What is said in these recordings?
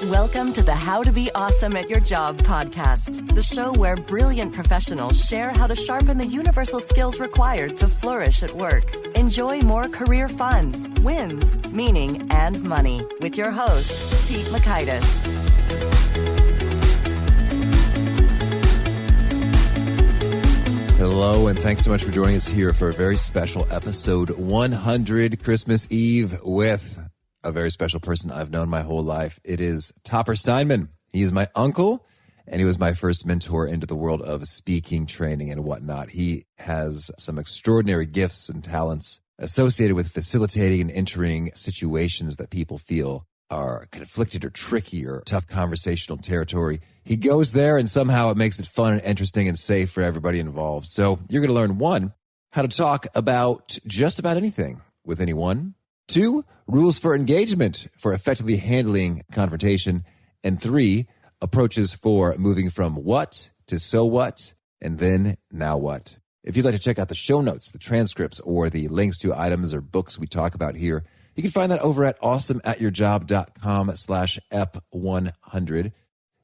Welcome to the How to Be Awesome at Your Job podcast, the show where brilliant professionals share how to sharpen the universal skills required to flourish at work. Enjoy more career fun, wins, meaning, and money with your host, Pete Makaitis. Hello, and thanks so much for joining us here for a very special episode 100, Christmas Eve, with a very special person I've known my whole life. It is Topper Steinman. He is my uncle, and he was my first mentor into the world of speaking, training, and whatnot. He has some extraordinary gifts and talents associated with facilitating and entering situations that people feel are conflicted or tricky or tough conversational territory. He goes there, and somehow it makes it fun and interesting and safe for everybody involved. So you're going to learn, 1, how to talk about just about anything with anyone. 2, rules for engagement for effectively handling confrontation. And 3, approaches for moving from what to so what, and then now what. If you'd like to check out the show notes, the transcripts, or the links to items or books we talk about here, you can find that over at awesomeatyourjob.com/ep100.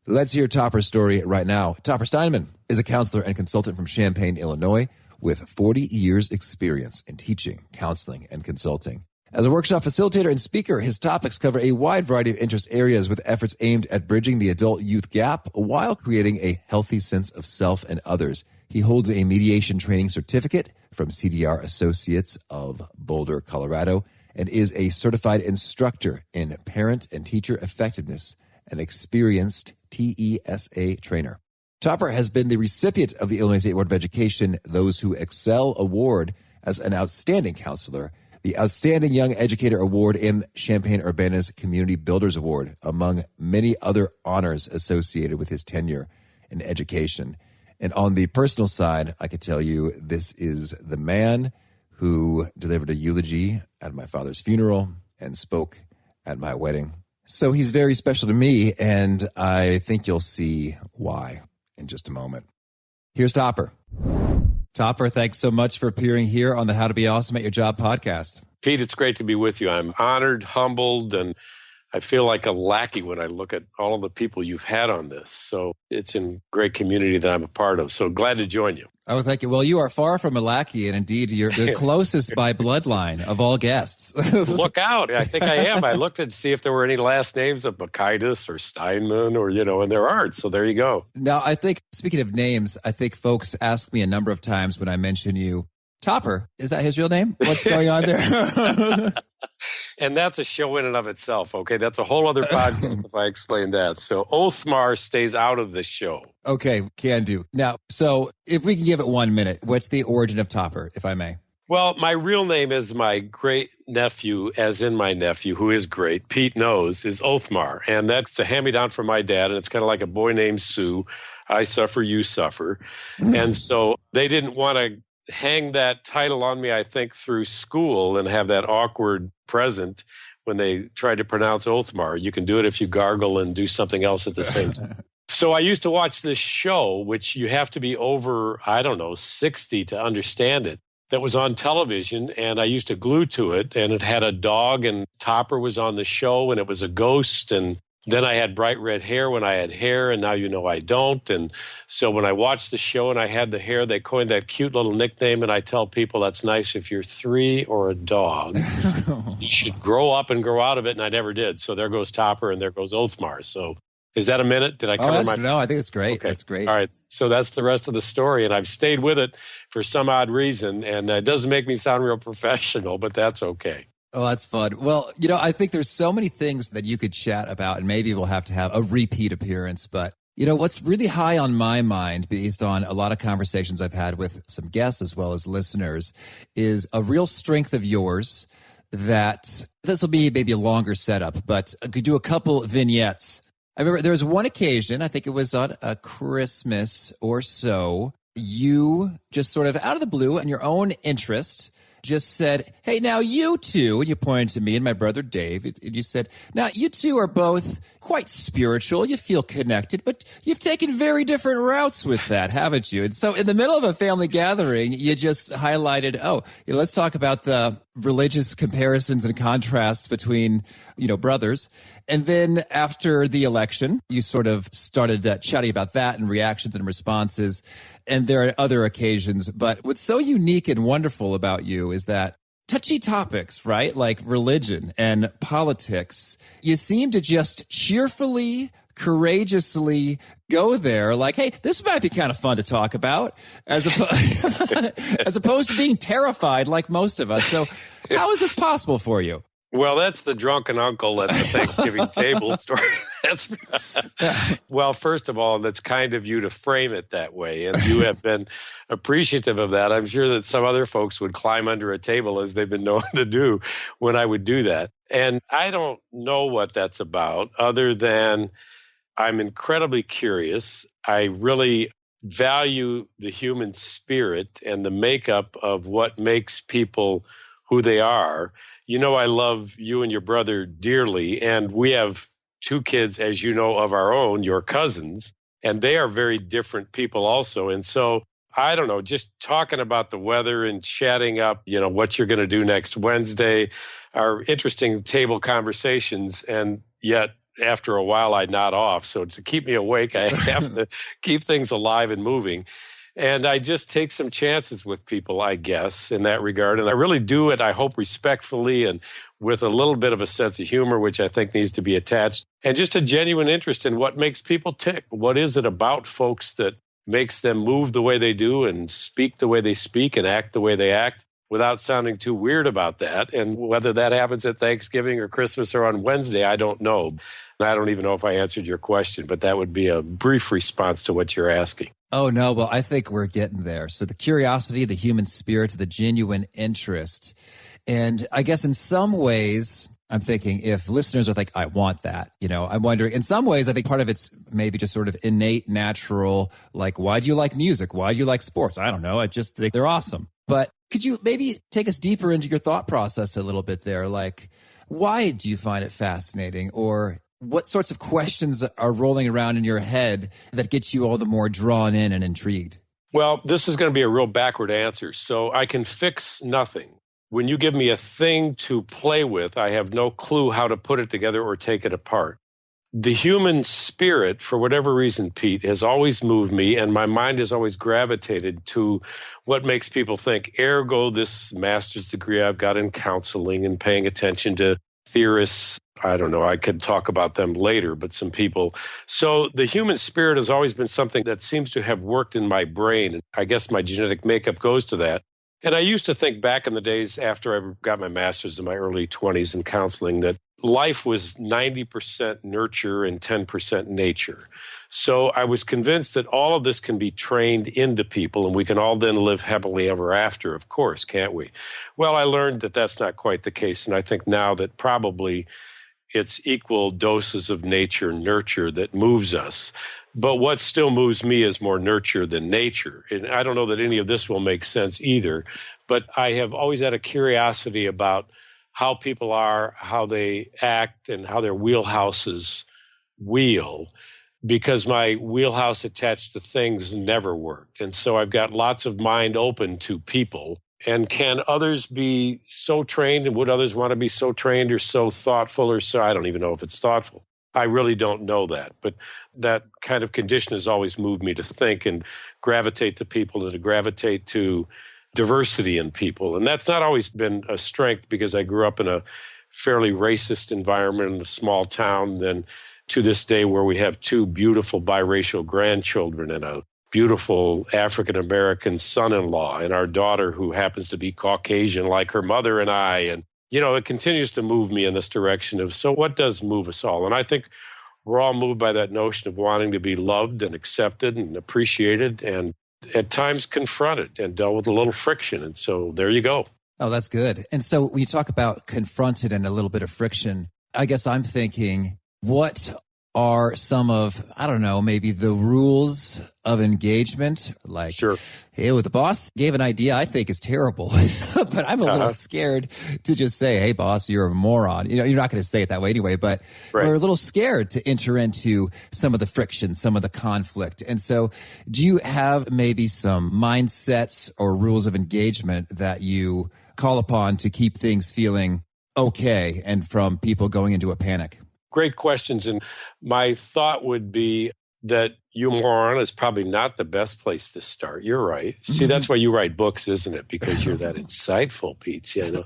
Let's hear Topper's story right now. Topper Steinman is a counselor and consultant from Champaign, Illinois, with 40 years experience in teaching, counseling, and consulting. As a workshop facilitator and speaker, his topics cover a wide variety of interest areas with efforts aimed at bridging the adult-youth gap while creating a healthy sense of self and others. He holds a mediation training certificate from CDR Associates of Boulder, Colorado, and is a certified instructor in parent and teacher effectiveness, an experienced TESA trainer. Topper has been the recipient of the Illinois State Board of Education Those Who Excel Award as an outstanding counselor, the Outstanding Young Educator Award, and Champaign-Urbana's Community Builders Award, among many other honors associated with his tenure in education. And on the personal side, I could tell you this is the man who delivered a eulogy at my father's funeral and spoke at my wedding. So he's very special to me, and I think you'll see why in just a moment. Here's Topper. Topper, thanks so much for appearing here on the How to Be Awesome at Your Job podcast. Pete, it's great to be with you. I'm honored, humbled, and I feel like a lackey when I look at all of the people you've had on this. So it's in great community that I'm a part of. So glad to join you. Oh, thank you. Well, you are far from a lackey, and indeed, you're the closest by bloodline of all guests. Look out. I think I am. I looked to see if there were any last names of Makaitis or Steinman or, and there aren't. So there you go. Now, I think, speaking of names, I think folks ask me a number of times when I mention you, Topper, is that his real name? What's going on there? And that's a show in and of itself, okay? That's a whole other podcast if I explain that. So Oathmar stays out of this show. Okay, can do. Now, so if we can give it 1 minute, what's the origin of Topper, if I may? Well, my real name is my great nephew, as in my nephew, who is great, Pete knows, is Oathmar. And that's a hand-me-down from my dad. And it's kind of like a boy named Sue. I suffer, you suffer. And so they didn't want to hang that title on me, I think, through school and have that awkward present when they tried to pronounce Oathmar. You can do it if you gargle and do something else at the same time. So I used to watch this show, which you have to be over, 60 to understand it, that was on television, and I used to glue to it, and it had a dog, and Topper was on the show, and it was a ghost, and then I had bright red hair when I had hair, and now I don't. And so when I watched the show and I had the hair, they coined that cute little nickname, and I tell people that's nice if you're 3 or a dog. You should grow up and grow out of it, and I never did. So there goes Topper, and there goes Oathmar. So is that a minute? Did I cover No, I think it's great. Okay. That's great. All right. So that's the rest of the story, and I've stayed with it for some odd reason, and it doesn't make me sound real professional, but that's okay. Oh, that's fun. Well, I think there's so many things that you could chat about, and maybe we'll have to have a repeat appearance. But, what's really high on my mind, based on a lot of conversations I've had with some guests as well as listeners, is a real strength of yours that this will be maybe a longer setup, but I could do a couple vignettes. I remember there was one occasion, I think it was on a Christmas or so, you just sort of out of the blue and your own interest just said, hey, now you two, and you pointed to me and my brother Dave, and you said, now you two are both quite spiritual. You feel connected, but you've taken very different routes with that, haven't you? And so in the middle of a family gathering, you just highlighted, let's talk about the religious comparisons and contrasts between, brothers. And then after the election, you sort of started chatting about that and reactions and responses. And there are other occasions. But what's so unique and wonderful about you is that touchy topics, right? Like religion and politics, you seem to just cheerfully, courageously go there like, hey, this might be kind of fun to talk about, as opposed to being terrified like most of us. So how is this possible for you? Well, that's the drunken uncle at the Thanksgiving table story. Well, first of all, that's kind of you to frame it that way. And you have been appreciative of that. I'm sure that some other folks would climb under a table, as they've been known to do, when I would do that. And I don't know what that's about, other than I'm incredibly curious. I really value the human spirit and the makeup of what makes people who they are. I love you and your brother dearly, and we have 2 kids, as you know, of our own, your cousins, and they are very different people also. And so, I don't know, just talking about the weather and chatting up, what you're going to do next Wednesday are interesting table conversations, and yet after a while I nod off. So to keep me awake, I have to keep things alive and moving. And I just take some chances with people, I guess, in that regard. And I really do it, I hope, respectfully and with a little bit of a sense of humor, which I think needs to be attached, and just a genuine interest in what makes people tick. What is it about folks that makes them move the way they do and speak the way they speak and act the way they act without sounding too weird about that? And whether that happens at Thanksgiving or Christmas or on Wednesday, I don't know. And I don't even know if I answered your question, but that would be a brief response to what you're asking. Oh, no. Well, I think we're getting there. So the curiosity, the human spirit, the genuine interest. And I guess in some ways, I'm thinking if listeners are like, I want that, I'm wondering, in some ways, I think part of it's maybe just sort of innate, natural, like, why do you like music? Why do you like sports? I don't know. I just think they're awesome. But could you maybe take us deeper into your thought process a little bit there? Like, why do you find it fascinating? Or what sorts of questions are rolling around in your head that get you all the more drawn in and intrigued? Well, this is going to be a real backward answer. So I can fix nothing. When you give me a thing to play with, I have no clue how to put it together or take it apart. The human spirit, for whatever reason, Pete, has always moved me, and my mind has always gravitated to what makes people think. Ergo, this master's degree I've got in counseling and paying attention to theorists. I don't know, I could talk about them later, but some people. So the human spirit has always been something that seems to have worked in my brain, and I guess my genetic makeup goes to that. And I used to think back in the days after I got my master's in my early 20s in counseling that life was 90% nurture and 10% nature. So I was convinced that all of this can be trained into people, and we can all then live happily ever after, of course, can't we? Well, I learned that that's not quite the case, and I think now that probably it's equal doses of nature, nurture that moves us. But what still moves me is more nurture than nature. And I don't know that any of this will make sense either, but I have always had a curiosity about how people are, how they act, and how their wheelhouses wheel, because my wheelhouse attached to things never worked. And so I've got lots of mind open to people. And can others be so trained, and would others want to be so trained or so thoughtful or so? I don't even know if it's thoughtful. I really don't know that. But that kind of condition has always moved me to think and gravitate to people and to gravitate to diversity in people. And that's not always been a strength because I grew up in a fairly racist environment in a small town. Then to this day where we have 2 beautiful biracial grandchildren and a beautiful African-American son-in-law and our daughter who happens to be Caucasian like her mother and I. And, it continues to move me in this direction of, so what does move us all? And I think we're all moved by that notion of wanting to be loved and accepted and appreciated and at times confronted and dealt with a little friction. And so there you go. Oh, that's good. And so when you talk about confronted and a little bit of friction, I guess I'm thinking, what are some of, I don't know, maybe the rules of engagement. Like, Sure. hey, what the boss gave an idea I think is terrible, but I'm a little scared to just say, hey, boss, you're a moron. You know, you're not going to say it that way anyway, but we're a little scared to enter into some of the friction, some of the conflict. And so do you have maybe some mindsets or rules of engagement that you call upon to keep things feeling okay and from people going into a panic? Great questions. And my thought would be that you moron is probably not the best place to start. You're right. See, that's why you write books, isn't it? Because you're that insightful, Pete. See, I know.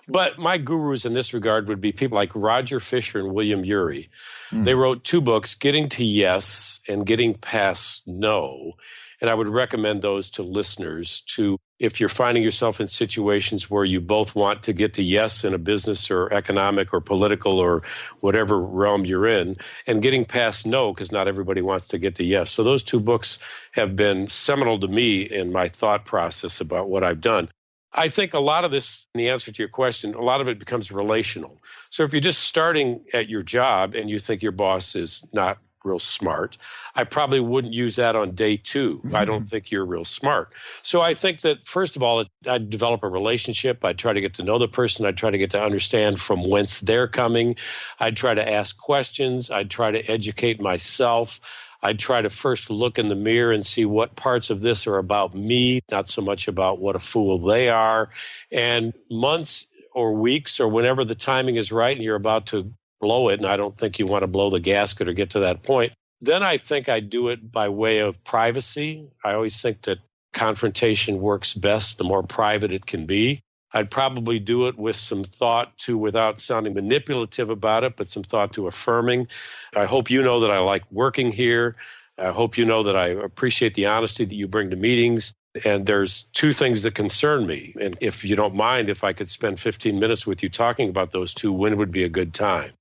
But my gurus in this regard would be people like Roger Fisher and William Ury. They wrote 2 books, Getting to Yes and Getting Past No. And I would recommend those to listeners to, if you're finding yourself in situations where you both want to get to yes in a business or economic or political or whatever realm you're in, and getting past no, because not everybody wants to get to yes. So those 2 books have been seminal to me in my thought process about what I've done. I think a lot of this, in the answer to your question, a lot of it becomes relational. So if you're just starting at your job and you think your boss is not real smart, I probably wouldn't use that on day 2. I don't think you're real smart. So I think that, first of all, I'd develop a relationship. I'd try to get to know the person. I'd try to get to understand from whence they're coming. I'd try to ask questions. I'd try to educate myself. I'd try to first look in the mirror and see what parts of this are about me, not so much about what a fool they are. And months or weeks or whenever the timing is right and you're about to blow it, and I don't think you want to blow the gasket or get to that point, then I think I do it by way of privacy. I always think that confrontation works best the more private it can be. I'd probably do it with some thought to, without sounding manipulative about it, but some thought to affirming. I hope you know that I like working here. I hope you know that I appreciate the honesty that you bring to meetings. And there's 2 things that concern me. And if you don't mind, if I could spend 15 minutes with you talking about those 2, when would be a good time?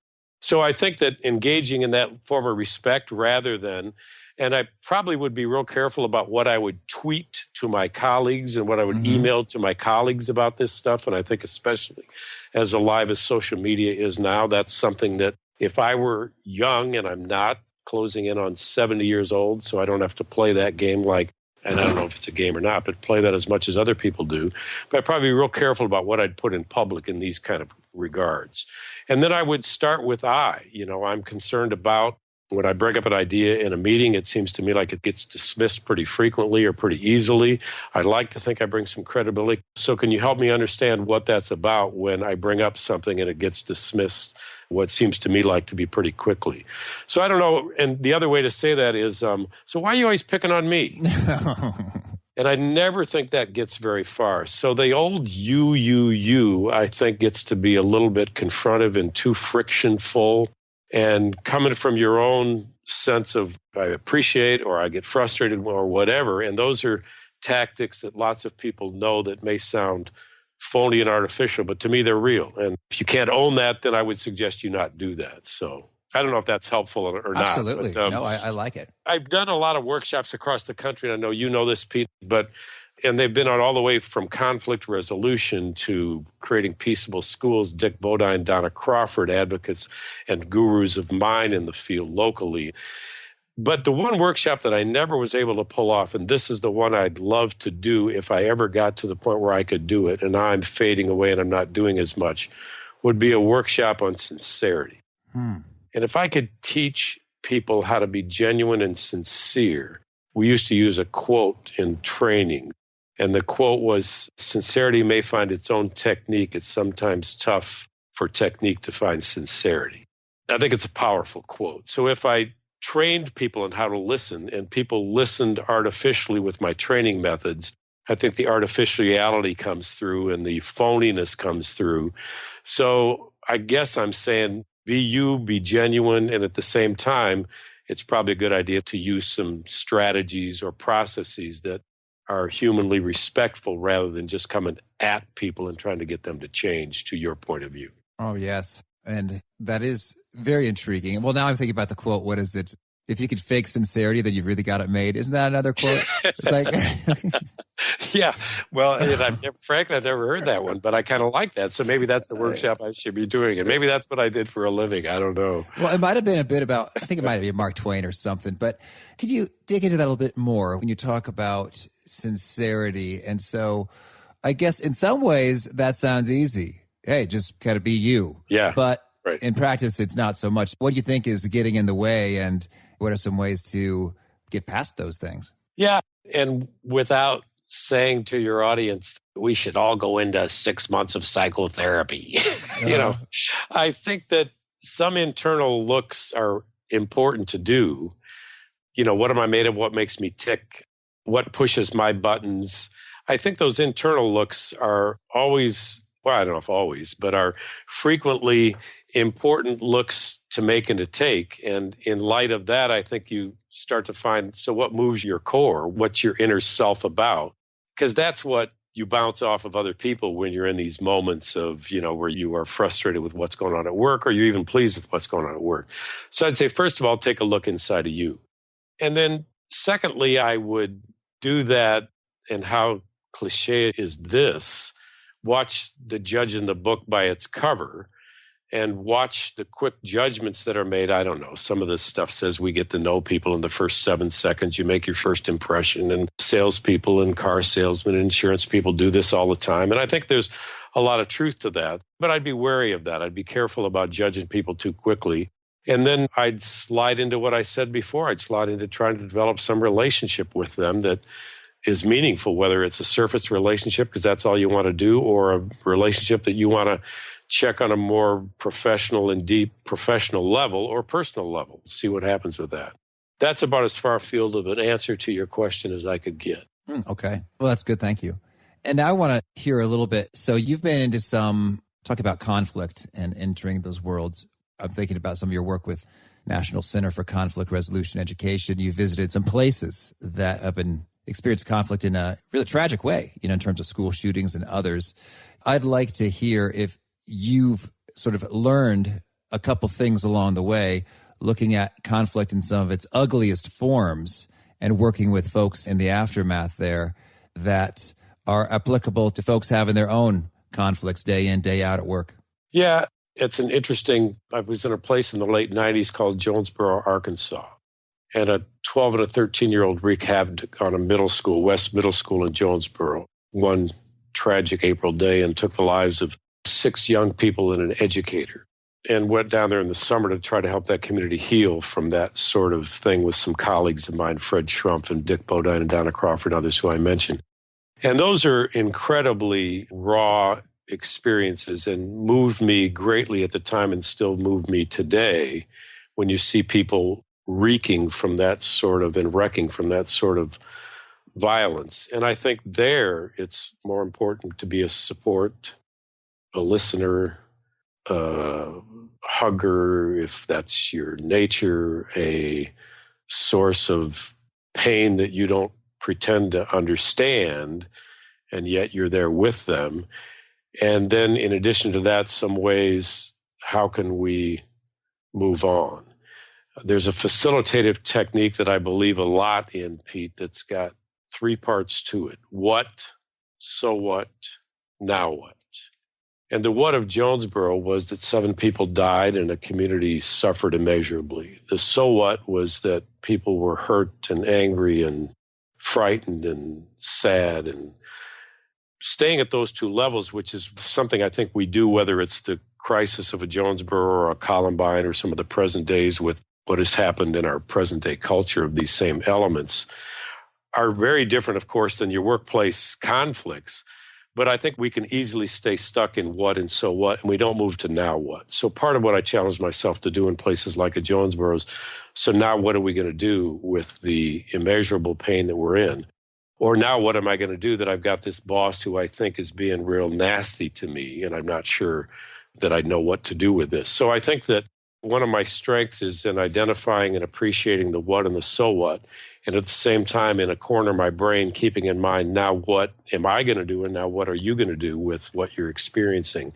So I think that engaging in that form of respect rather than, and I probably would be real careful about what I would tweet to my colleagues and what I would email to my colleagues about this stuff. And I think especially as alive as social media is now, that's something that if I were young, and I'm not, closing in on 70 years old, so I don't have to play that game like, and I don't know if it's a game or not, but play that as much as other people do. But I'd probably be real careful about what I'd put in public in these kind of regards. And then I would start with I'm concerned about when I bring up an idea in a meeting, it seems to me like it gets dismissed pretty frequently or pretty easily. I'd like to think I bring some credibility. So can you help me understand what that's about when I bring up something and it gets dismissed, what seems to me like to be pretty quickly? So I don't know. And the other way to say that is, so why are you always picking on me? And I never think that gets very far. So the old you, I think gets to be a little bit confrontive and too frictionful. And coming from your own sense of I appreciate or I get frustrated or whatever. And those are tactics that lots of people know that may sound phony and artificial, but to me, they're real. And if you can't own that, then I would suggest you not do that. So I don't know if that's helpful or not. Absolutely. But, no, I like it. I've done a lot of workshops across the country. And I know you know this, Pete, and they've been on all the way from conflict resolution to creating peaceable schools. Dick Bodine, Donna Crawford, advocates and gurus of mine in the field locally. But the one workshop that I never was able to pull off, and this is the one I'd love to do if I ever got to the point where I could do it, and now I'm fading away and I'm not doing as much, would be a workshop on sincerity. And if I could teach people how to be genuine and sincere, we used to use a quote in training. And the quote was, sincerity may find its own technique. It's sometimes tough for technique to find sincerity. I think it's a powerful quote. So if I trained people in how to listen and people listened artificially with my training methods, I think the artificiality comes through and the phoniness comes through. So I guess I'm saying be you, be genuine, and at the same time, it's probably a good idea to use some strategies or processes that are humanly respectful rather than just coming at people and trying to get them to change to your point of view. Oh, yes. And that is very intriguing. Well, now I'm thinking about the quote, what is it? if you could fake sincerity, then you've really got it made. Isn't that another quote? It's like, Yeah. Well, and frankly, I've never heard that one, but I kind of like that. So maybe that's the workshop I should be doing. And maybe that's what I did for a living. I don't know. well, it might have been a bit about, I think it might have been Mark Twain or something, but could you dig into that a little bit more when you talk about sincerity? And so I guess in some ways that sounds easy. Hey, just kind of be you. Yeah. But right. in practice, it's not so much. What do you think is getting in the way, and what are some ways to get past those things? Yeah. And without saying to your audience, we should all go into 6 months of psychotherapy. I think that some internal looks are important to do. What am I made of? What makes me tick? What pushes my buttons? I think those internal looks are always, well, I don't know if always, but are frequently important looks to make and to take. And in light of that, I think you start to find, so what moves your core? What's your inner self about? Because that's what you bounce off of other people when you're in these moments of, where you are frustrated with what's going on at work, or you're even pleased with what's going on at work. So I'd say, first of all, take a look inside of you. And then secondly, I would do that, and how cliche is this, watch the judge in the book by its cover and watch the quick judgments that are made. I don't know. Some of this stuff says we get to know people in the first 7 seconds. You make your first impression, and salespeople and car salesmen and insurance people do this all the time. And I think there's a lot of truth to that, but I'd be wary of that. I'd be careful about judging people too quickly. And then I'd slide into what I said before. I'd slide into trying to develop some relationship with them that is meaningful, whether it's a surface relationship, because that's all you want to do, or a relationship that you want to check on a more professional and deep professional level or personal level. See what happens with that. That's about as far afield of an answer to your question as I could get. Okay. Well, that's good. Thank you. And now I want to hear a little bit. So you've been into talk about conflict and entering those worlds. I'm thinking about some of your work with National Center for Conflict Resolution Education. You visited some places that have been experienced conflict in a really tragic way, in terms of school shootings and others. I'd like to hear if you've sort of learned a couple things along the way, looking at conflict in some of its ugliest forms and working with folks in the aftermath there that are applicable to folks having their own conflicts day in, day out at work. Yeah, it's an interesting, I was in a place in the late 90s called Jonesboro, Arkansas, and a 12 and a 13-year-old wreaked havoc on a middle school, West Middle School in Jonesboro, one tragic April day, and took the lives of 6 young people and an educator, and went down there in the summer to try to help that community heal from that sort of thing with some colleagues of mine, Fred Schrumpf and Dick Bodine and Donna Crawford and others who I mentioned. And those are incredibly raw experiences and moved me greatly at the time and still move me today when you see people reeking from that sort of and wrecking from that sort of violence. And I think there it's more important to be a support, a listener, a hugger, if that's your nature, a source of pain that you don't pretend to understand, and yet you're there with them. And then in addition to that, some ways, how can we move on? There's a facilitative technique that I believe a lot in, Pete, that's got 3 parts to it. What, so what, now what? And the what of Jonesboro was that 7 people died and a community suffered immeasurably. The so what was that people were hurt and angry and frightened and sad, and staying at those 2 levels, which is something I think we do, whether it's the crisis of a Jonesboro or a Columbine or some of the present days with what has happened in our present day culture of these same elements, are very different, of course, than your workplace conflicts. But I think we can easily stay stuck in what and so what, and we don't move to now what. So part of what I challenge myself to do in places like a Jonesboro is, so now what are we going to do with the immeasurable pain that we're in? Or now what am I going to do that I've got this boss who I think is being real nasty to me, and I'm not sure that I know what to do with this. So I think that one of my strengths is in identifying and appreciating the what and the so what, and at the same time in a corner of my brain keeping in mind, now what am I going to do and now what are you going to do with what you're experiencing?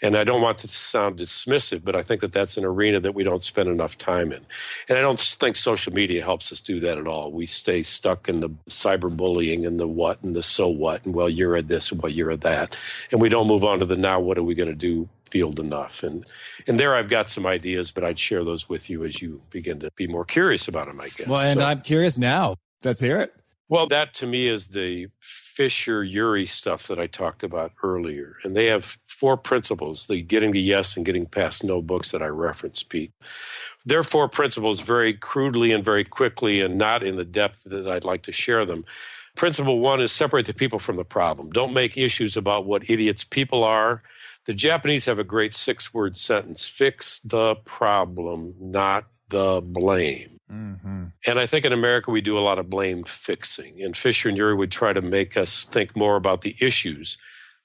And I don't want to sound dismissive, but I think that that's an arena that we don't spend enough time in. And I don't think social media helps us do that at all. We stay stuck in the cyberbullying and the what and the so what, and well, you're at this and well, you're at that. And we don't move on to the now, what are we going to do field enough. And there I've got some ideas, but I'd share those with you as you begin to be more curious about them, I guess. Well, and I'm curious now. Let's hear it. Well, that to me is the Fisher-Urey stuff that I talked about earlier. And they have 4 principles, the getting to yes and getting past no books that I referenced, Pete. There are 4 principles very crudely and very quickly and not in the depth that I'd like to share them. Principle 1 is separate the people from the problem. Don't make issues about what idiots people are. The Japanese have a great 6-word sentence: fix the problem, not the blame. Mm-hmm. And I think in America we do a lot of blame fixing. And Fisher and Urey would try to make us think more about the issues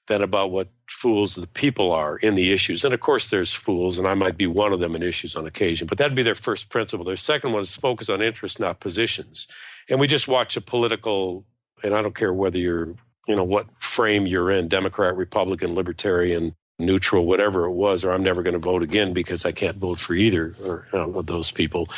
than about what fools the people are in the issues. And of course there's fools, and I might be one of them in issues on occasion, but that'd be their first principle. Their second one is focus on interests, not positions. And we just watch a political, and I don't care whether you're, what frame you're in, Democrat, Republican, Libertarian, neutral, whatever it was, or I'm never going to vote again because I can't vote for either of those people.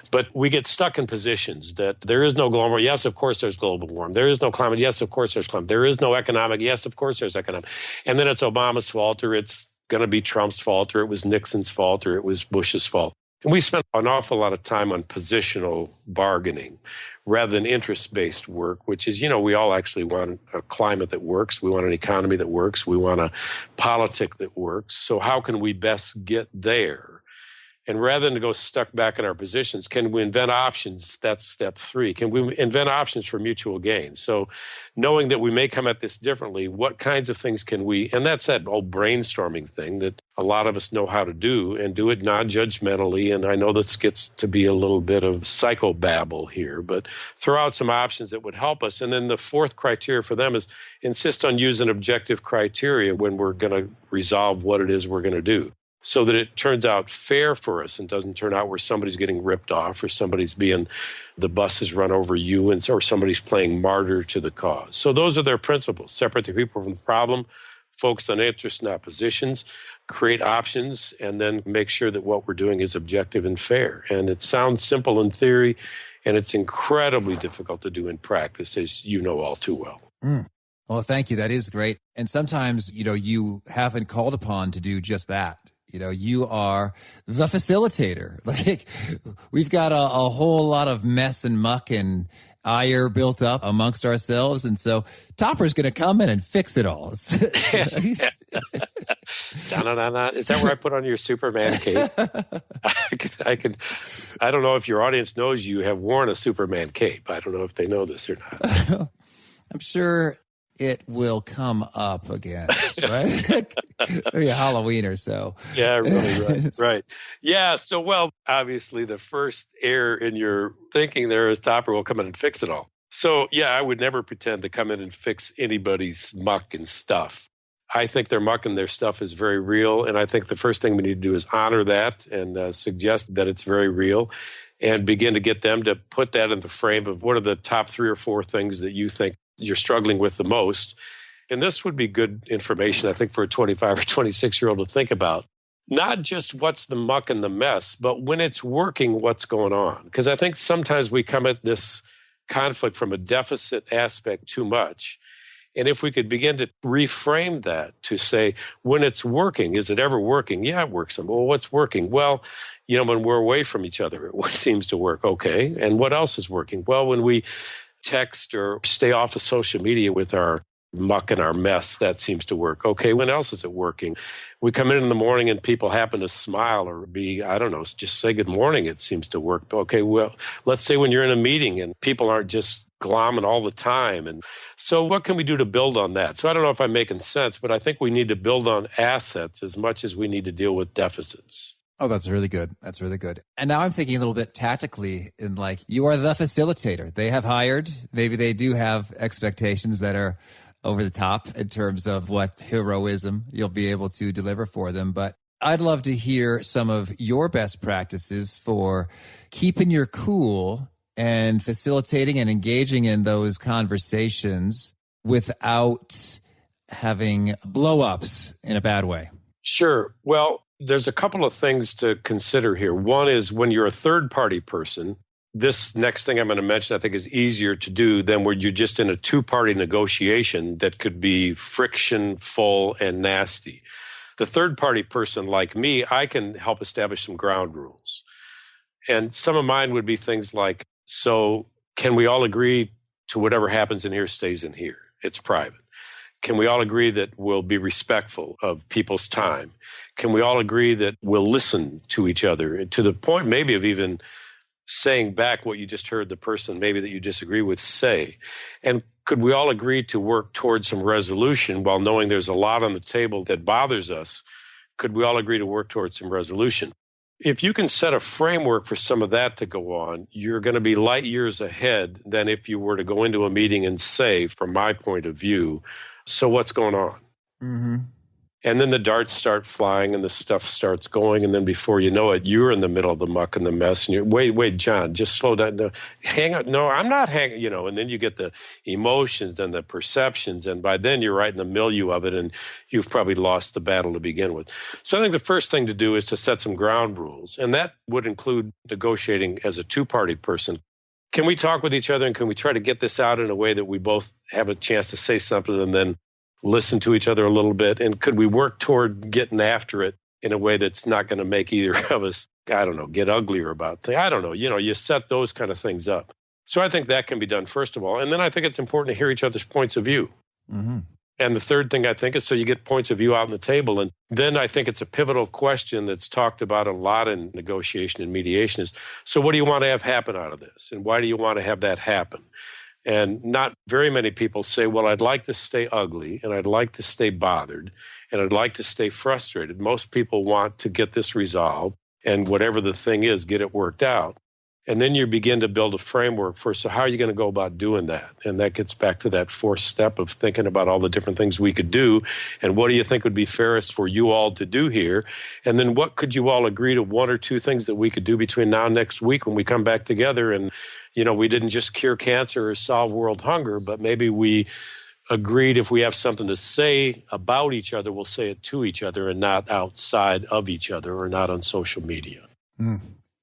But we get stuck in positions that there is no global warming. Yes, of course there's global warming. There is no climate. Yes, of course there's climate. There is no economic. Yes, of course there's economic. And then it's Obama's fault, or it's going to be Trump's fault, or it was Nixon's fault, or it was Bush's fault. And we spent an awful lot of time on positional bargaining rather than interest-based work, which is, we all actually want a climate that works. We want an economy that works. We want a politic that works. So how can we best get there? And rather than go stuck back in our positions, can we invent options? That's step 3. Can we invent options for mutual gain? So knowing that we may come at this differently, what kinds of things can we, and that's that old brainstorming thing that a lot of us know how to do, and do it non-judgmentally. And I know this gets to be a little bit of psychobabble here, but throw out some options that would help us. And then the 4th criteria for them is insist on using objective criteria when we're going to resolve what it is we're going to do, so that it turns out fair for us and doesn't turn out where somebody's getting ripped off, or somebody's the bus has run over you, or somebody's playing martyr to the cause. So those are their principles: separate the people from the problem, focus on interests, not positions, create options, and then make sure that what we're doing is objective and fair. And it sounds simple in theory, and it's incredibly difficult to do in practice, as you know all too well. Well, thank you. That is great. And sometimes, you haven't called upon to do just that. You are the facilitator. Like, we've got a whole lot of mess and muck and ire built up amongst ourselves. And so Topper's going to come in and fix it all. Is that where I put on your Superman cape? I don't know if your audience knows you have worn a Superman cape. I don't know if they know this or not. I'm sure it will come up again, right? Maybe Halloween or so. Yeah, really, right. Yeah, so, well, obviously the first error in your thinking there is Topper will come in and fix it all. So, yeah, I would never pretend to come in and fix anybody's muck and stuff. I think their muck and their stuff is very real, and I think the first thing we need to do is honor that and suggest that it's very real, and begin to get them to put that in the frame of what are the top 3 or 4 things that you think you're struggling with the most. And this would be good information, I think, for a 25 or 26-year-old to think about. Not just what's the muck and the mess, but when it's working, what's going on. Because I think sometimes we come at this conflict from a deficit aspect too much. And if we could begin to reframe that to say, when it's working, is it ever working? Yeah, it works. Well, what's working? Well, when we're away from each other, it seems to work. Okay. And what else is working? Well, when we text or stay off of social media with our muck and our mess, that seems to work. Okay, when else is it working? We come in the morning and people happen to smile or just say good morning. It seems to work. Okay, well, let's say when you're in a meeting and people aren't just glomming all the time. And so what can we do to build on that? So I don't know if I'm making sense, but I think we need to build on assets as much as we need to deal with deficits. Oh, that's really good. That's really good. And now I'm thinking a little bit tactically in you are the facilitator. They have hired, maybe they do have expectations that are over the top in terms of what heroism you'll be able to deliver for them. But I'd love to hear some of your best practices for keeping your cool and facilitating and engaging in those conversations without having blow-ups in a bad way. Sure. Well, there's a couple of things to consider here. One is when you're a third-party person, this next thing I'm going to mention, I think, is easier to do than where you're just in a two-party negotiation that could be friction-full and nasty. The third-party person like me, I can help establish some ground rules. And some of mine would be things like, so can we all agree to whatever happens in here stays in here? It's private. Can we all agree that we'll be respectful of people's time? Can we all agree that we'll listen to each other, to the point maybe of even saying back what you just heard the person maybe that you disagree with say? And could we all agree to work towards some resolution while knowing there's a lot on the table that bothers us? Could we all agree to work towards some resolution? If you can set a framework for some of that to go on, you're going to be light years ahead than if you were to go into a meeting and say, from my point of view, so what's going on? Mm-hmm. And then the darts start flying and the stuff starts going. And then before you know it, you're in the middle of the muck and the mess. And you're, wait, John, just slow down. No, hang on. No, I'm not hanging, and then you get the emotions and the perceptions. And by then you're right in the milieu of it. And you've probably lost the battle to begin with. So I think the first thing to do is to set some ground rules. And that would include negotiating as a two-party person. Can we talk with each other and can we try to get this out in a way that we both have a chance to say something and then listen to each other a little bit? And could we work toward getting after it in a way that's not going to make either of us, get uglier about things? I don't know. You set those kind of things up. So I think that can be done first of all. And then I think it's important to hear each other's points of view. Mm-hmm. And the third thing I think is so you get points of view out on the table. And then I think it's a pivotal question that's talked about a lot in negotiation and mediation is, so what do you want to have happen out of this? And why do you want to have that happen? And not very many people say, well, I'd like to stay ugly and I'd like to stay bothered and I'd like to stay frustrated. Most people want to get this resolved and whatever the thing is, get it worked out. And then you begin to build a framework for, so how are you going to go about doing that? And that gets back to that fourth step of thinking about all the different things we could do. And what do you think would be fairest for you all to do here? And then what could you all agree to one or two things that we could do between now and next week when we come back together? And, we didn't just cure cancer or solve world hunger, but maybe we agreed if we have something to say about each other, we'll say it to each other and not outside of each other or not on social media.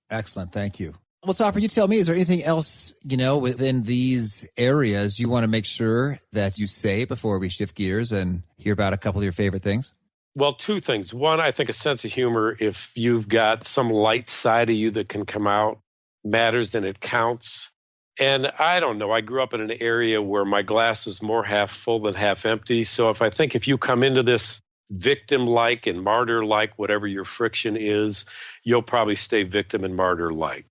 Excellent. Thank you. Well, Topper, you tell me, is there anything else, within these areas you want to make sure that you say before we shift gears and hear about a couple of your favorite things? Well, two things. One, I think a sense of humor, if you've got some light side of you that can come out, matters and it counts. And I don't know, I grew up in an area where my glass was more half full than half empty. So if you come into this victim-like and martyr-like, whatever your friction is, you'll probably stay victim and martyr-like.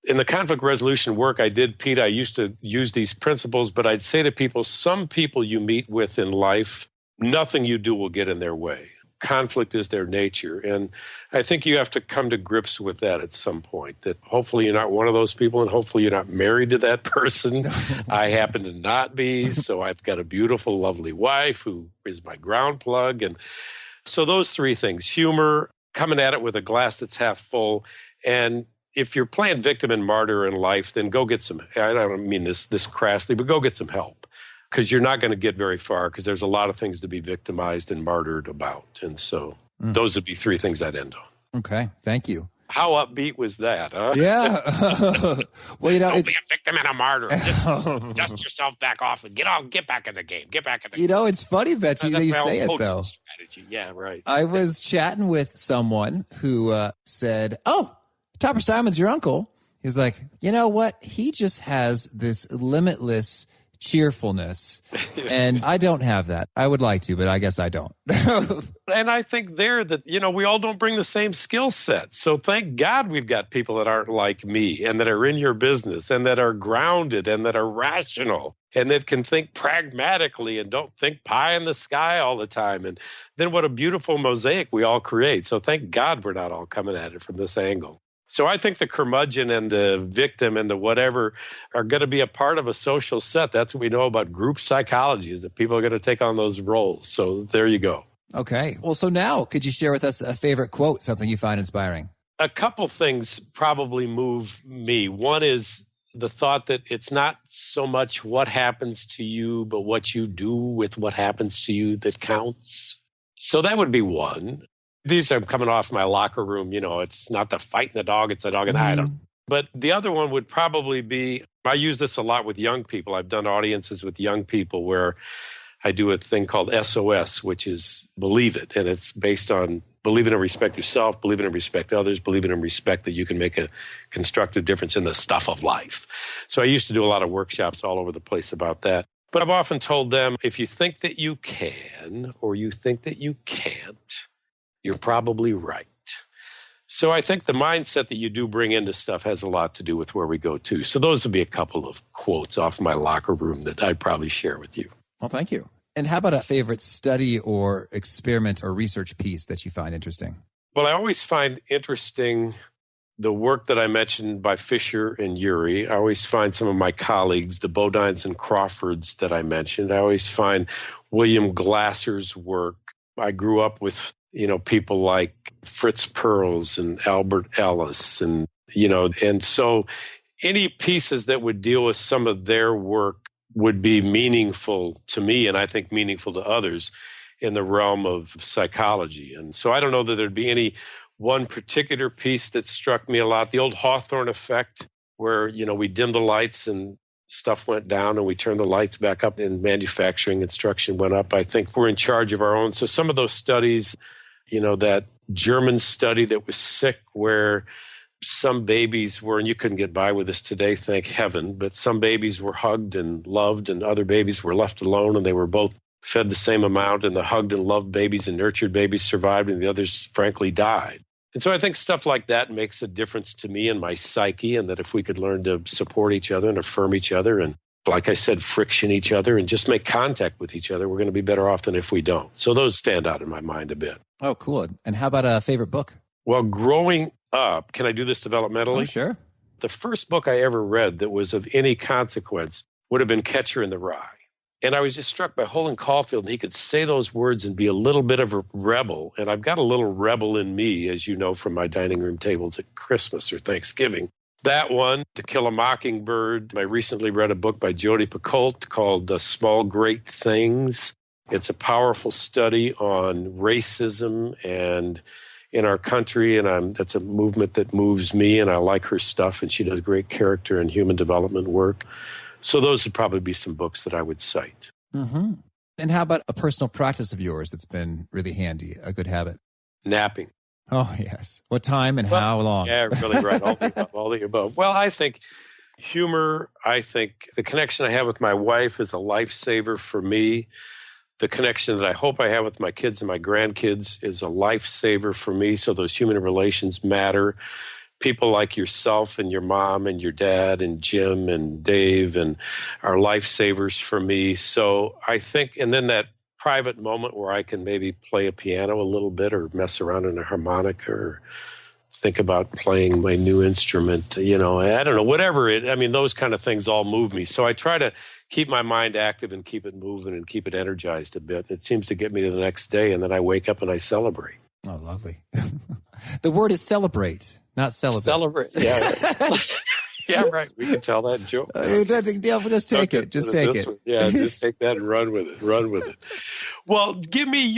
In the conflict resolution work I did, Pete, I used to use these principles, but I'd say to people, some people you meet with in life, nothing you do will get in their way. Conflict is their nature. And I think you have to come to grips with that at some point, that hopefully you're not one of those people and hopefully you're not married to that person. I happen to not be. So I've got a beautiful, lovely wife who is my ground plug. And so those three things, humor, coming at it with a glass that's half full, and if you're playing victim and martyr in life, then go get some, I don't mean this crassly, but go get some help because you're not going to get very far because there's a lot of things to be victimized and martyred about. And so those would be three things I'd end on. Okay. Thank you. How upbeat was that, huh? Yeah. Well, don't be a victim and a martyr. Just dust yourself back off and get back in the game. Get back in the game. It's funny that you say it, though. Strategy. Yeah, right. I was chatting with someone who said, oh, Topper Steinman's your uncle. He's like, you know what? He just has this limitless cheerfulness. And I don't have that. I would like to, but I guess I don't. And I think that, we all don't bring the same skill set. So thank God we've got people that aren't like me and that are in your business and that are grounded and that are rational and that can think pragmatically and don't think pie in the sky all the time. And then what a beautiful mosaic we all create. So thank God we're not all coming at it from this angle. So I think the curmudgeon and the victim and the whatever are going to be a part of a social set. That's what we know about group psychology, is that people are going to take on those roles. So there you go. Okay. Well, so now could you share with us a favorite quote, something you find inspiring? A couple things probably move me. One is the thought that it's not so much what happens to you, but what you do with what happens to you that counts. So that would be one. These are coming off my locker room. It's not the fighting the dog, it's the dog and I don't. But the other one would probably be, I use this a lot with young people. I've done audiences with young people where I do a thing called SOS, which is believe it. And it's based on believing and respect yourself, believing and respect others, believing and respect that you can make a constructive difference in the stuff of life. So I used to do a lot of workshops all over the place about that. But I've often told them, if you think that you can or you think that you can't, you're probably right. So I think the mindset that you do bring into stuff has a lot to do with where we go to. So those would be a couple of quotes off my locker room that I'd probably share with you. Well, thank you. And how about a favorite study or experiment or research piece that you find interesting? Well, I always find interesting the work that I mentioned by Fisher and Urey. I always find some of my colleagues, the Bodines and Crawfords that I mentioned. I always find William Glasser's work. I grew up with people like Fritz Perls and Albert Ellis and so any pieces that would deal with some of their work would be meaningful to me and I think meaningful to others in the realm of psychology. And so I don't know that there'd be any one particular piece that struck me a lot. The old Hawthorne effect where, we dimmed the lights and stuff went down and we turned the lights back up and manufacturing instruction went up. I think we're in charge of our own. So some of those studies, that German study that was sick where some babies were, and you couldn't get by with this today, thank heaven, but some babies were hugged and loved and other babies were left alone and they were both fed the same amount and the hugged and loved babies and nurtured babies survived and the others frankly died. And so I think stuff like that makes a difference to me and my psyche, and that if we could learn to support each other and affirm each other and, like I said, friction each other and just make contact with each other, we're going to be better off than if we don't. So those stand out in my mind a bit. Oh, cool. And how about a favorite book? Well, growing up, can I do this developmentally? Oh, sure. The first book I ever read that was of any consequence would have been Catcher in the Rye. And I was just struck by Holden Caulfield. He could say those words and be a little bit of a rebel. And I've got a little rebel in me, as you know, from my dining room tables at Christmas or Thanksgiving. That one, To Kill a Mockingbird. I recently read a book by Jodi Picoult called Small Great Things. It's a powerful study on racism and in our country, and that's a movement that moves me, and I like her stuff, and she does great character and human development work. So those would probably be some books that I would cite. Mm-hmm. And how about a personal practice of yours that's been really handy, a good habit? Napping. Oh, yes. What time and how long? Yeah, really right. All the above. Well, I think humor, I think the connection I have with my wife is a lifesaver for me. The connection that I hope I have with my kids and my grandkids is a lifesaver for me. So those human relations matter. People like yourself and your mom and your dad and Jim and Dave and are lifesavers for me. So I think, and then that private moment where I can maybe play a piano a little bit or mess around in a harmonica or think about playing my new instrument, I don't know, whatever those kind of things all move me. So I try to keep my mind active and keep it moving and keep it energized a bit. It seems to get me to the next day, and then I wake up and I celebrate. Oh, lovely. The word is celebrate, not celebrate. Celebrate, yeah. Yeah, right. We can tell that joke. Just take it. Just take it. Yeah, just take that and run with it. Well, give me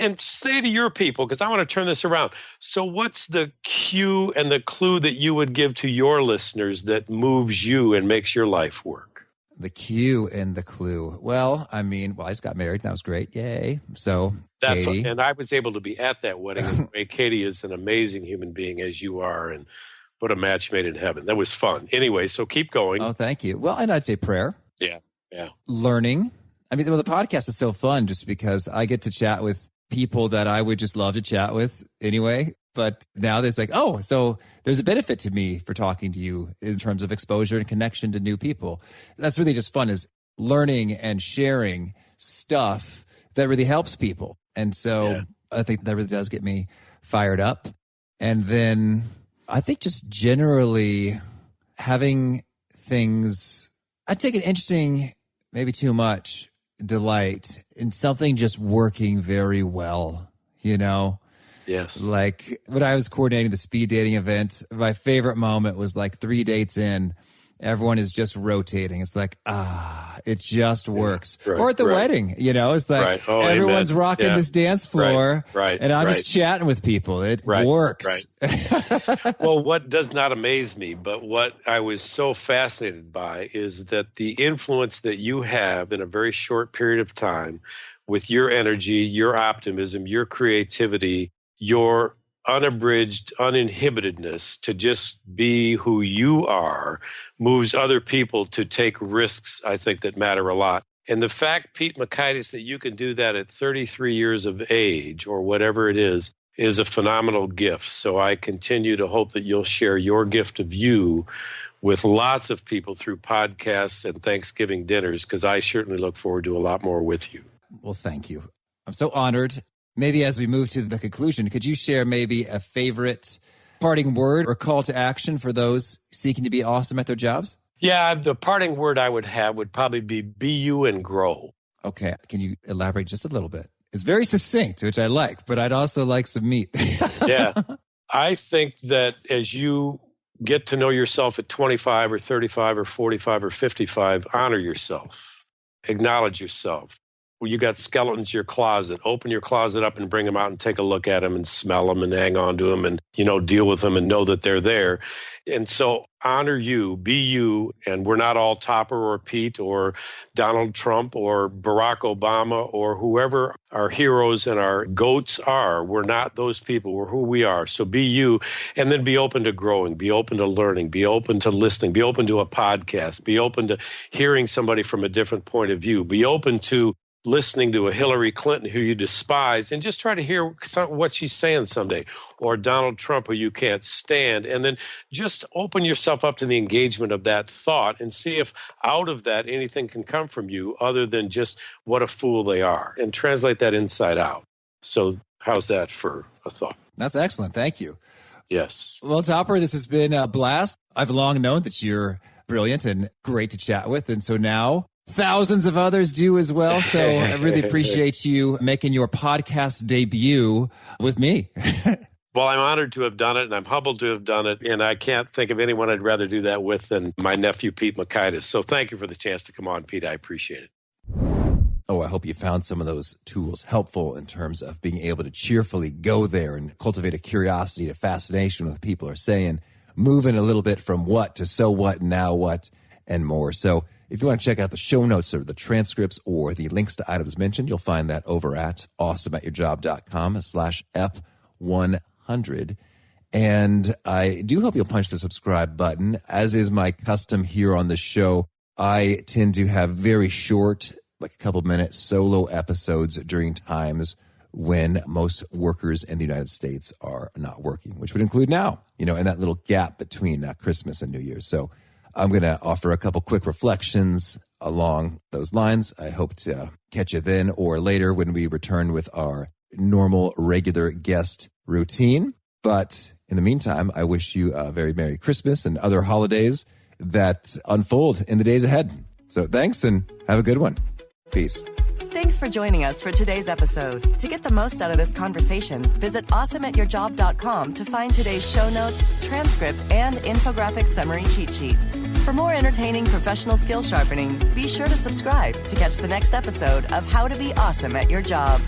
and say to your people, because I want to turn this around. So what's the cue and the clue that you would give to your listeners that moves you and makes your life work? The cue and the clue. Well, I just got married. And that was great. Yay. So Katie. And I was able to be at that wedding. And Katie is an amazing human being, as you are. And what a match made in heaven. That was fun. Anyway, so keep going. Oh, thank you. Well, and I'd say prayer. Yeah. Learning. The podcast is so fun just because I get to chat with people that I would just love to chat with anyway. But now there's so there's a benefit to me for talking to you in terms of exposure and connection to new people. That's really just fun, is learning and sharing stuff that really helps people. And so I think that really does get me fired up. And then I think just generally having things, I take an interesting, maybe too much, delight in something just working very well, Yes. Like when I was coordinating the speed dating event, my favorite moment was like 3 dates in everyone is just rotating. It's like, it just works. Right, or at the wedding, it's like everyone's rocking this dance floor and I'm just chatting with people. It works. Right. Well, what does not amaze me, but what I was so fascinated by is that the influence that you have in a very short period of time with your energy, your optimism, your creativity, your unabridged uninhibitedness to just be who you are moves other people to take risks, I think, that matter a lot. And the fact, Pete Mockaitis, that you can do that at 33 years of age or whatever it is a phenomenal gift. So I continue to hope that you'll share your gift of you with lots of people through podcasts and Thanksgiving dinners, because I certainly look forward to a lot more with you. Well, thank you. I'm so honored. Maybe as we move to the conclusion, could you share maybe a favorite parting word or call to action for those seeking to be awesome at their jobs? Yeah, the parting word I would have would probably be you and grow. Okay. Can you elaborate just a little bit? It's very succinct, which I like, but I'd also like some meat. Yeah. I think that as you get to know yourself at 25 or 35 or 45 or 55, honor yourself. Acknowledge yourself. Well, you got skeletons in your closet. Open your closet up and bring them out and take a look at them and smell them and hang on to them and, deal with them and know that they're there. And so honor you, be you. And we're not all Topper or Pete or Donald Trump or Barack Obama or whoever our heroes and our goats are. We're not those people. We're who we are. So be you, and then be open to growing, be open to learning, be open to listening, be open to a podcast, be open to hearing somebody from a different point of view, be open to listening to a Hillary Clinton who you despise and just try to hear what she's saying someday, or Donald Trump who you can't stand, and then just open yourself up to the engagement of that thought and see if out of that anything can come from you other than just what a fool they are, and translate that inside out. So how's that for a thought? That's excellent. Thank you. Yes. Well, Topper, this has been a blast. I've long known that you're brilliant and great to chat with, and so now thousands of others do as well. So I really appreciate you making your podcast debut with me. Well, I'm honored to have done it, and I'm humbled to have done it, and I can't think of anyone I'd rather do that with than my nephew, Pete Mockaitis. So thank you for the chance to come on, Pete. I appreciate it. Oh, I hope you found some of those tools helpful in terms of being able to cheerfully go there and cultivate a curiosity, a fascination with what people are saying, moving a little bit from what to so what, now what, and more. So if you want to check out the show notes or the transcripts or the links to items mentioned, you'll find that over at awesomeatyourjob.com/ep100. And I do hope you'll punch the subscribe button. As is my custom here on the show, I tend to have very short, like a couple minute solo episodes during times when most workers in the United States are not working, which would include now, in that little gap between Christmas and New Year's. So I'm going to offer a couple quick reflections along those lines. I hope to catch you then or later when we return with our normal, regular guest routine. But in the meantime, I wish you a very Merry Christmas and other holidays that unfold in the days ahead. So thanks and have a good one. Peace. Thanks for joining us for today's episode. To get the most out of this conversation, visit awesomeatyourjob.com to find today's show notes, transcript, and infographic summary cheat sheet. For more entertaining professional skill sharpening, be sure to subscribe to catch the next episode of How to Be Awesome at Your Job.